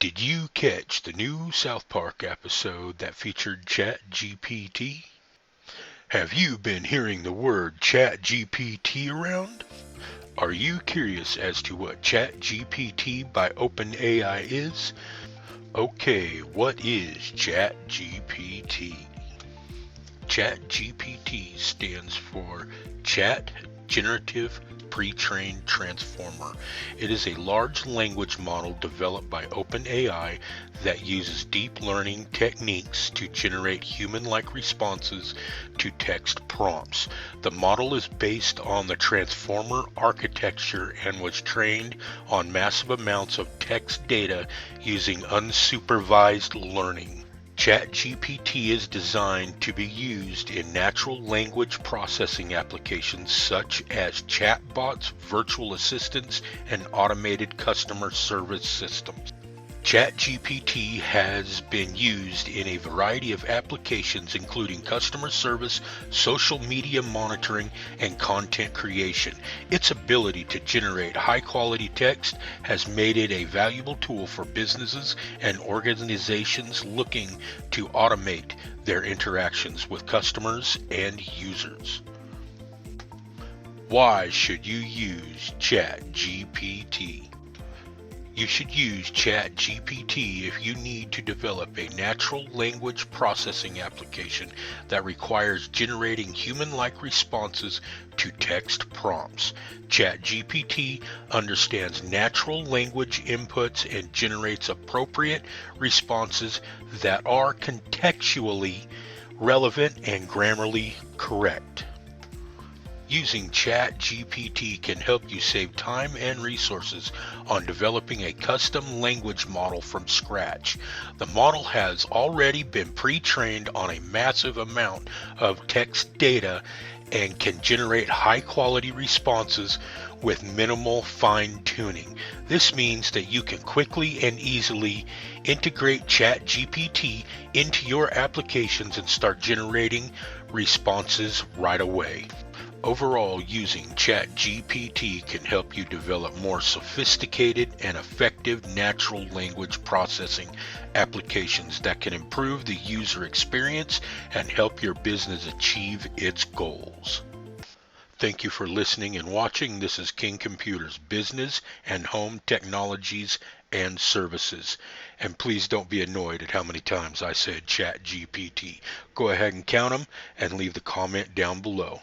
Did you catch the new South Park episode that featured ChatGPT? Have you been hearing the word ChatGPT around? Are you curious as to what ChatGPT by OpenAI is? Okay, what is ChatGPT? ChatGPT stands for Chat Generative Pre-trained Transformer. It is a large language model developed by OpenAI that uses deep learning techniques to generate human-like responses to text prompts. The model is based on the transformer architecture and was trained on massive amounts of text data using unsupervised learning. ChatGPT is designed to be used in natural language processing applications such as chatbots, virtual assistants, and automated customer service systems. ChatGPT has been used in a variety of applications including customer service, social media monitoring, and content creation. Its ability to generate high-quality text has made it a valuable tool for businesses and organizations looking to automate their interactions with customers and users. Why should you use ChatGPT? You should use ChatGPT if you need to develop a natural language processing application that requires generating human-like responses to text prompts. ChatGPT understands natural language inputs and generates appropriate responses that are contextually relevant and grammatically correct. Using ChatGPT can help you save time and resources on developing a custom language model from scratch. The model has already been pre-trained on a massive amount of text data and can generate high-quality responses with minimal fine-tuning. This means that you can quickly and easily integrate ChatGPT into your applications and start generating responses right away. Overall, using ChatGPT can help you develop more sophisticated and effective natural language processing applications that can improve the user experience and help your business achieve its goals. Thank you for listening and watching. This is King Computers Business and Home Technologies and Services. And please don't be annoyed at how many times I said ChatGPT. Go ahead and count them and leave the comment down below.